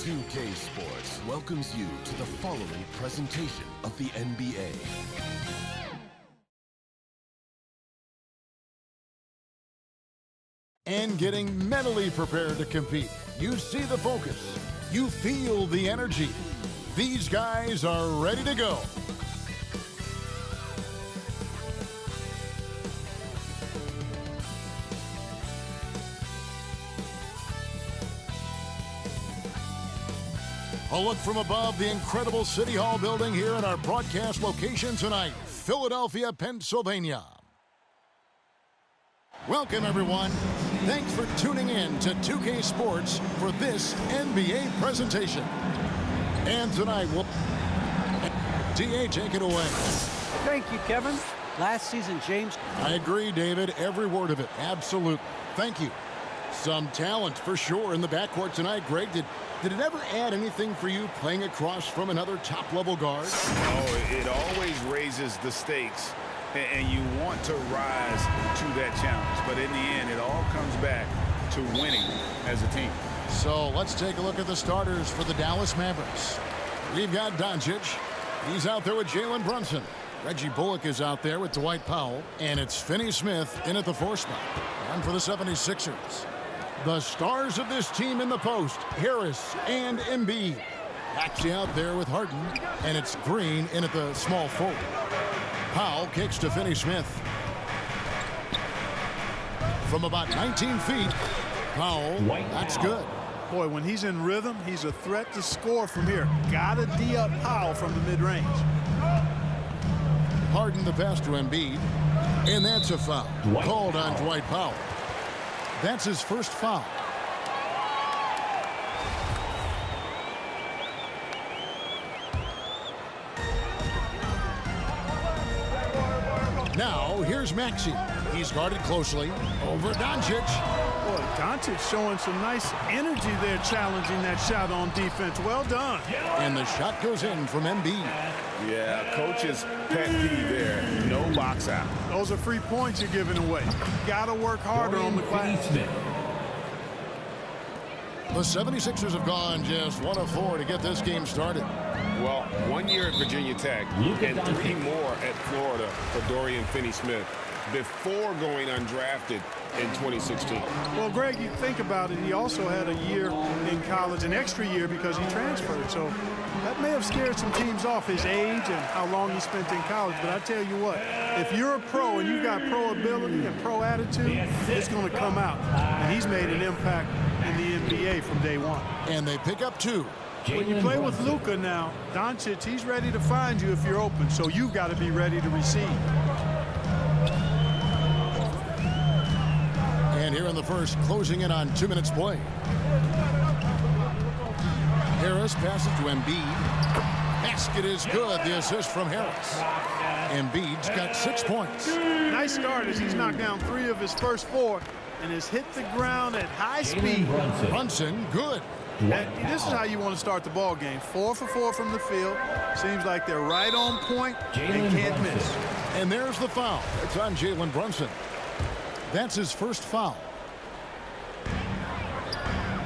2K Sports welcomes you to the following presentation of the NBA. And getting mentally prepared to compete. You see the focus. You feel the energy. These guys are ready to go. A look from above the incredible City Hall building here in our broadcast location tonight, Philadelphia, Pennsylvania. Welcome, everyone. Thanks for tuning in to 2K Sports for this NBA presentation. And tonight, we'll... D.A., take it away. Thank you, Kevin. Last season, James... I agree, David. Every word of it. Absolutely. Thank you. Some talent for sure in the backcourt tonight. Greg, did it ever add anything for you playing across from another top-level guard? Oh, it always raises the stakes, and you want to rise to that challenge. But in the end, it all comes back to winning as a team. So let's take a look at the starters for the Dallas Mavericks. We've got Doncic. He's out there with Jalen Brunson. Reggie Bullock is out there with Dwight Powell. And it's Finney-Smith in at the 4 spot. One for the 76ers. The stars of this team in the post, Harris and Embiid. Maxey out there with Harden, and it's Green in at the small forward. Powell kicks to Finney-Smith. From about 19 feet, Powell, that's good. Boy, when he's in rhythm, he's a threat to score from here. Gotta D-up Powell from the mid-range. Harden the pass to Embiid, and that's a foul. Called on Dwight Powell. That's his first foul. Now, here's Maxey. He's guarded closely over Doncic. Boy, Doncic showing some nice energy there, challenging that shot on defense. Well done. And the shot goes in from Embiid. Yeah, coach's pet peeve there. No box out. Those are free points you're giving away. Gotta work harder on the glass. The 76ers have gone just 1 of 4 to get this game started. Well, 1 year at Virginia Tech and 3 more at Florida for Dorian Finney-Smith before going undrafted in 2016. Well, Greg, you think about it, he also had a year in college, an extra year because he transferred. So that may have scared some teams off, his age and how long he spent in college. But I tell you what, if you're a pro and you've got pro ability and pro attitude, it's going to come out. And he's made an impact in the NBA from day one. And they pick up 2. When you play with Luka now, Doncic, he's ready to find you if you're open. So you've got to be ready to receive. And here in the first, closing in on 2 minutes play. Harris passes to Embiid. Basket is good. The assist from Harris. Embiid's got 6 points. Nice start as he's knocked down 3 of his first 4 and has hit the ground at high speed. Brunson, good. And this is how you want to start the ball game. 4 for 4 from the field. Seems like they're right on point and can't miss. And there's the foul. It's on Jalen Brunson. That's his first foul.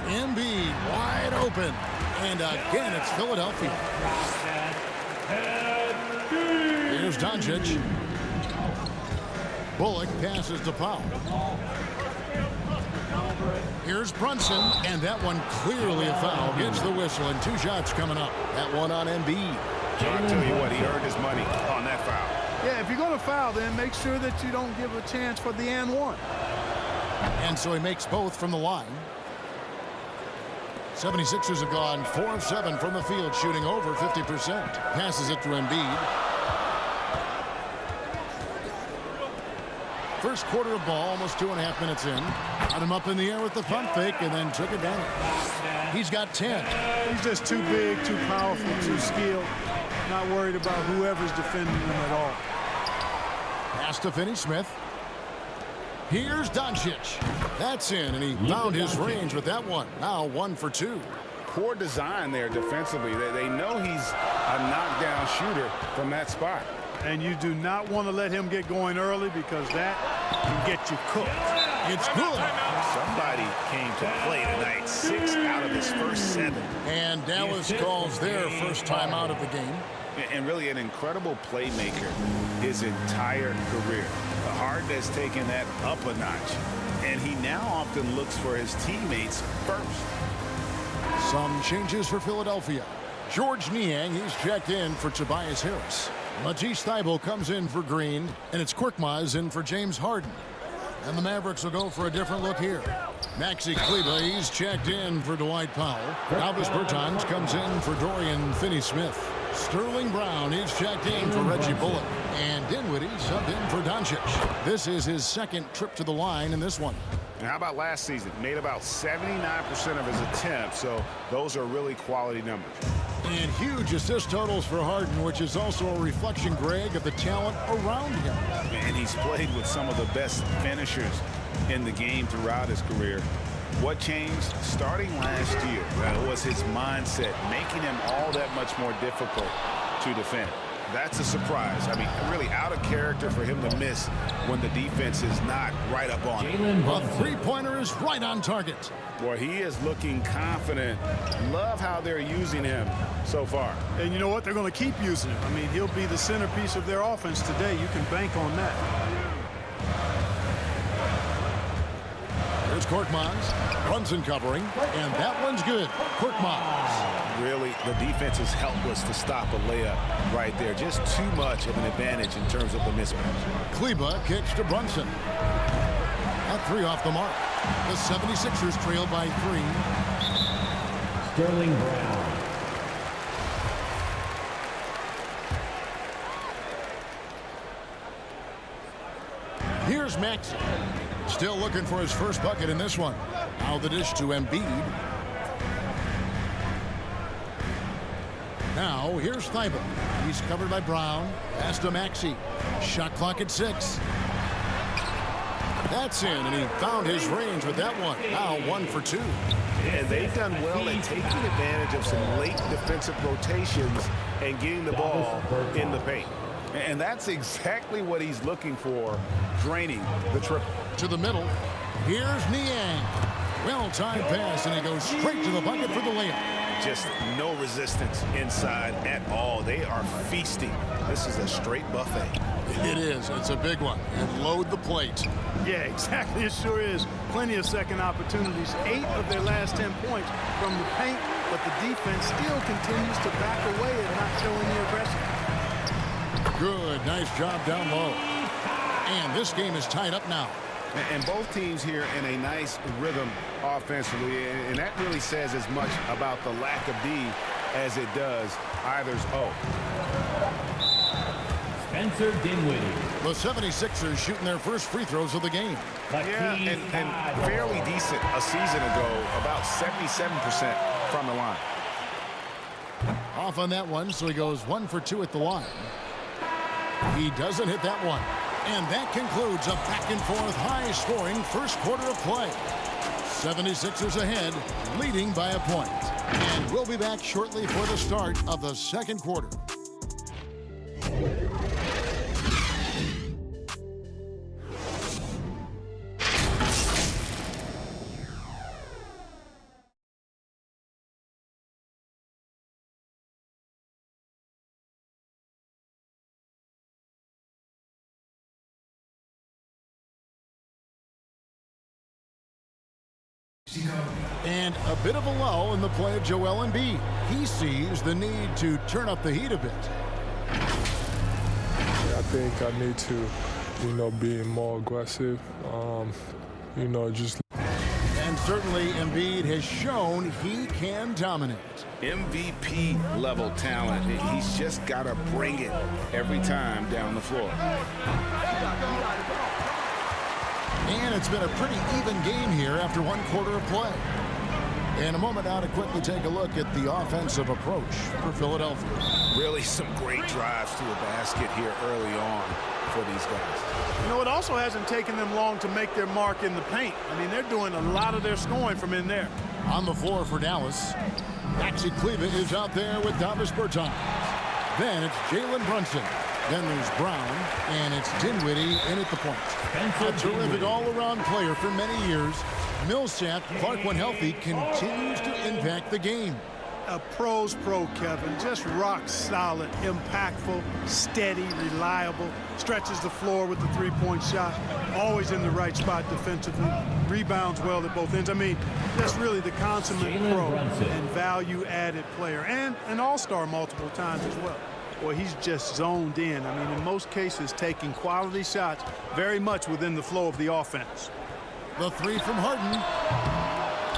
Embiid wide open. And again, it's Philadelphia. Here's Doncic. Bullock passes to Powell. Here's Brunson, and that one clearly a foul. Gets the whistle, and 2 shots coming up. That one on Embiid. I tell you what, he earned his money on that foul. Yeah, if you're going to foul, then make sure that you don't give a chance for the and one. And so he makes both from the line. 76ers have gone 4 of 7 from the field, shooting over 50%. Passes it to Embiid. First quarter of ball, almost 2.5 minutes in. Got him up in the air with the pump fake and then took it down. He's got 10. He's just too big, too powerful, too skilled. Not worried about whoever's defending him at all. Pass to Finney-Smith. Here's Doncic. That's in, and he found his range with that one. Now 1 for 2. Poor design there defensively. They know he's a knockdown shooter from that spot. And you do not want to let him get going early because that can get you cooked. It's good. Somebody came to play tonight. 6 out of his first 7. And Dallas calls their first time out of the game. And really an incredible playmaker his entire career. Harden has taken that up a notch. And he now often looks for his teammates first. Some changes for Philadelphia. George Niang, he's checked in for Tobias Harris. Matisse Thybulle comes in for Green, and it's Korkmaz in for James Harden. And the Mavericks will go for a different look here. Maxi Kleber, he's checked in for Dwight Powell. Davis Bertans comes in for Dorian Finney-Smith. Sterling Brown, he's checked in for Reggie Bullock. And Dinwiddie subbed in for Doncic. This is his second trip to the line in this one. And how about last season? Made about 79% of his attempts, so those are really quality numbers. And huge assist totals for Harden, which is also a reflection, Greg, of the talent around him. And he's played with some of the best finishers in the game throughout his career. What changed starting last year was his mindset, making him all that much more difficult to defend. That's a surprise. I mean, really out of character for him to miss when the defense is not right up on him. A three-pointer is right on target. Boy, he is looking confident. Love how they're using him so far. And you know what? They're going to keep using him. I mean, he'll be the centerpiece of their offense today. You can bank on that. There's Korkmaz. Brunson covering. And that one's good. Korkmaz. Really, the defense is helpless to stop a layup right there. Just too much of an advantage in terms of the mismatch. Kleber kicks to Brunson. That 3 off the mark. The 76ers trail by 3. Sterling Brown. Here's Maxey. Still looking for his first bucket in this one. Now the dish to Embiid. Now here's Thybulle. He's covered by Brown. Pass to Maxey. Shot clock at 6. That's in, and he found his range with that one. Now 1 for 2. And they've done well at taking advantage of some late defensive rotations and getting the ball in the paint. And that's exactly what he's looking for, draining the triple. To the middle. Here's Niang. Well-timed pass, and he goes straight to the bucket for the layup. Just no resistance inside at all. They are feasting. This is a straight buffet. It is. It's a big one. And load the plate. Yeah, exactly. It sure is. Plenty of second opportunities. 8 of their last 10 points from the paint, but the defense still continues to back away and not show any aggression. Good. Nice job down low. And this game is tied up now. And both teams here in a nice rhythm offensively, and that really says as much about the lack of D as it does either's O. Spencer Dinwiddie. The 76ers shooting their first free throws of the game. Yeah, and fairly decent a season ago, about 77% from the line. Off on that one, so he goes 1 for 2 at the line. He doesn't hit that one. And that concludes a back-and-forth high-scoring first quarter of play. 76ers ahead, leading by a point. And we'll be back shortly for the start of the second quarter. And a bit of a lull in the play of Joel Embiid. He sees the need to turn up the heat a bit. I think I need to, be more aggressive, just. And certainly Embiid has shown he can dominate. MVP level talent. He's just got to bring it every time down the floor. And it's been a pretty even game here after 1 quarter of play. In a moment now to quickly take a look at the offensive approach for Philadelphia. Really some great drives to the basket here early on for these guys. You know, it also hasn't taken them long to make their mark in the paint. I mean, they're doing a lot of their scoring from in there. On the floor for Dallas, Maxi Kleber is out there with Davis Bertans. Then it's Jalen Brunson. Then there's Brown, and it's Dinwiddie in at the point. A terrific all-around player for many years. Millsap, Clark when healthy, continues to impact the game. A pro's pro, Kevin. Just rock solid, impactful, steady, reliable. Stretches the floor with the three-point shot. Always in the right spot defensively. Rebounds well at both ends. I mean, that's really the consummate pro and value-added player. And an all-star multiple times as well. Boy, he's just zoned in. I mean, in most cases, taking quality shots very much within the flow of the offense. The three from Harden.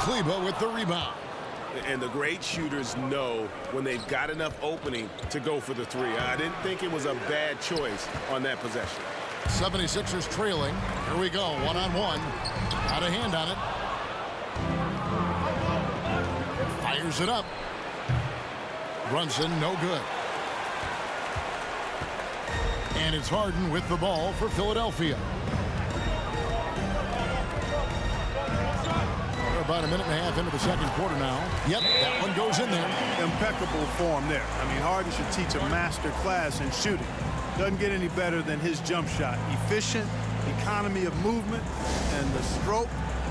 Kleber with the rebound. And the great shooters know when they've got enough opening to go for the three. I didn't think it was a bad choice on that possession. 76ers trailing. Here we go, one-on-one. Out of hand on it. Fires it up. Brunson, no good. And it's Harden with the ball for Philadelphia. About a minute and a half into the second quarter now. Yep, that one goes in there. Impeccable form there. I mean, Harden should teach a master class in shooting. Doesn't get any better than his jump shot. Efficient, economy of movement, and the stroke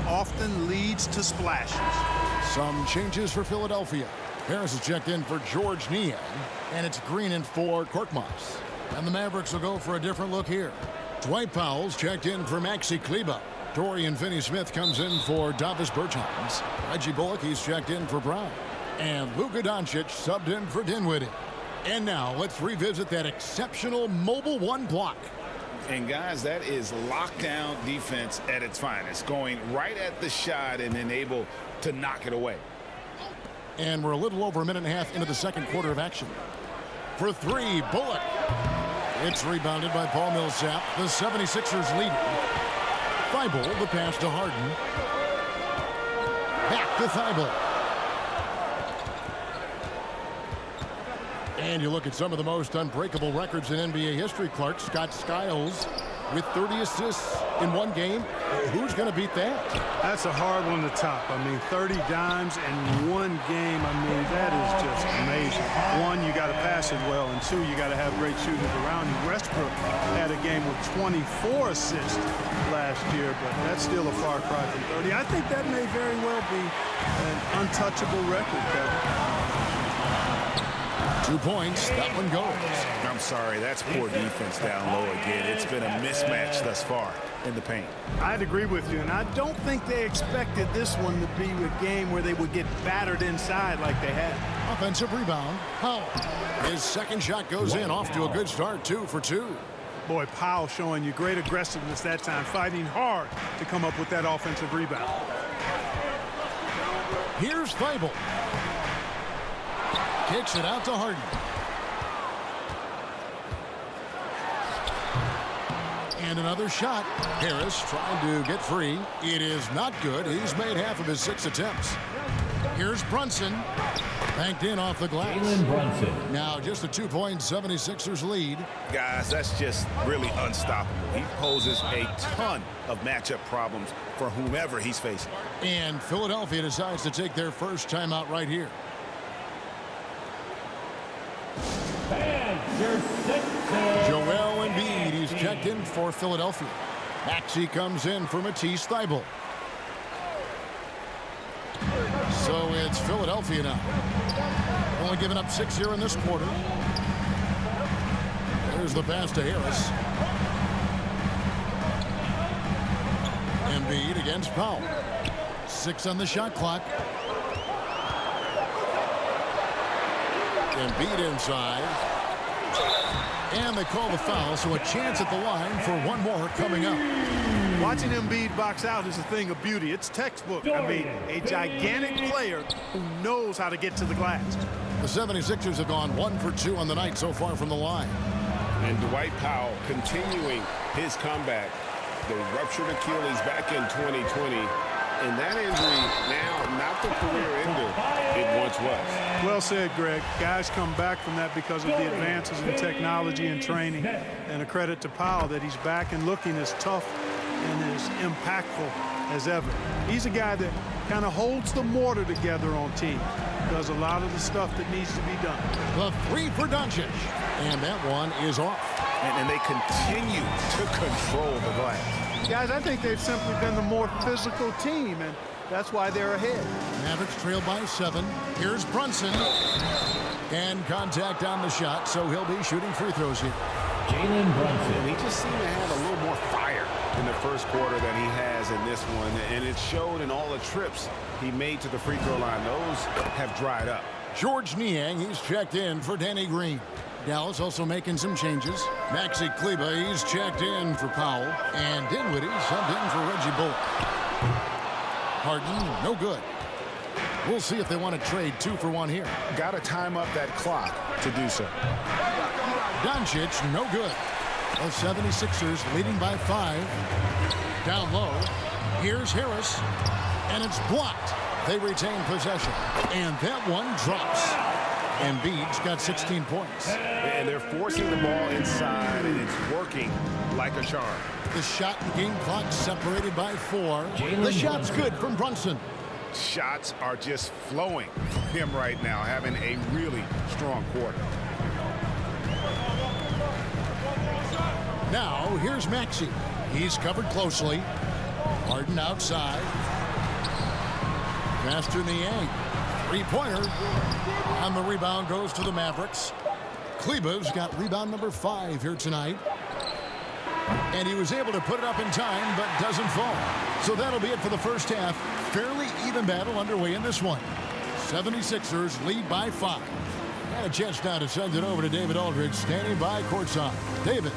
often leads to splashes. Some changes for Philadelphia. Harris is checked in for George Niang, and it's Green in for Korkmaz. And the Mavericks will go for a different look here. Dwight Powell's checked in for Maxi Kleber. Dorian Finney-Smith comes in for Davis Bertans. Reggie Bullock, he's checked in for Brown. And Luka Doncic subbed in for Dinwiddie. And now let's revisit that exceptional mobile one block. And guys, that is lockdown defense at its finest. Going right at the shot and then able to knock it away. And we're a little over a minute and a half into the second quarter of action. For three, Bullock. It's rebounded by Paul Millsap. The 76ers lead. Thibault, the pass to Harden. Back to Thibault. And you look at some of the most unbreakable records in NBA history, Clark. Scott Skiles with 30 assists in one game. Who's going to beat that? That's a hard one to top. I mean, 30 dimes in one game. I mean, that is just amazing. One, you got to pass it well, and two, you got to have great shooters around you. Westbrook had a game with 24 assists last year, but that's still a far cry from 30. I think that may very well be an untouchable record, Kevin. 2 points. That one goes. I'm sorry, that's poor defense down low again. It's been a mismatch thus far in the paint. I'd agree with you, and I don't think they expected this one to be a game where they would get battered inside like they had. Offensive rebound. Powell. His second shot goes in, off to a good start, 2 for 2. Boy, Powell showing you great aggressiveness that time, fighting hard to come up with that offensive rebound. Here's Thibault. Kicks it out to Harden. And another shot. Harris trying to get free. It is not good. He's made half of his 6 attempts. Here's Brunson. Banked in off the glass. Jalen Brunson. Now just a 2-point 76ers lead. Guys, that's just really unstoppable. He poses a ton of matchup problems for whomever he's facing. And Philadelphia decides to take their first timeout right here. Joel Embiid, he's checked in for Philadelphia. Maxey comes in for Matisse Thybulle. So it's Philadelphia now. Only giving up 6 here in this quarter. There's the pass to Harris. Embiid against Powell. 6 on the shot clock. Embiid inside. And they call the foul, so a chance at the line for one more coming up. Watching Embiid box out is a thing of beauty. It's textbook. I mean, a gigantic player who knows how to get to the glass. The 76ers have gone 1 for 2 on the night so far from the line. And Dwight Powell continuing his comeback. The ruptured Achilles back in 2020. And that injury now not the career ender it once was. Well said, Greg. Guys come back from that because of the advances in technology and training. And a credit to Powell that he's back and looking as tough and as impactful as ever. He's a guy that kind of holds the mortar together on teams. does a lot of the stuff that needs to be done. The three for Doncic. And that one is off. And they continue to control the glass. Guys, I think they've simply been the more physical team, and that's why they're ahead. Mavericks trail by 7. Here's Brunson. And contact on the shot, so he'll be shooting free throws here. Jalen Brunson. He just seemed to have a little more fire in the first quarter than he has in this one, and it showed in all the trips he made to the free throw line. Those have dried up. George Niang, he's checked in for Danny Green. Dallas also making some changes. Maxi Kleber, he's checked in for Powell. And Dinwiddie subbed in for Reggie Bullock. Harden, no good. We'll see if they want to trade 2 for 1 here. Got to time up that clock to do so. Doncic, no good. The 76ers leading by 5. Down low. Here's Harris. And it's blocked. They retain possession. And that one drops. Embiid's got 16 points. And they're forcing the ball inside, and it's working like a charm. The shot and game clock separated by 4. Jalen The shot's Brunson. good from Brunson. Shots are just flowing from him right now, having a really strong quarter. Now, here's Maxey. He's covered closely. Harden outside. Faster than Niang. Three-pointer. And the rebound goes to the Mavericks. Kleber's got rebound number 5 here tonight. And he was able to put it up in time, but doesn't fall. So that'll be it for the first half. Fairly even battle underway in this one. 76ers lead by 5. And a chance now to send it over to David Aldridge, standing by courtside. David.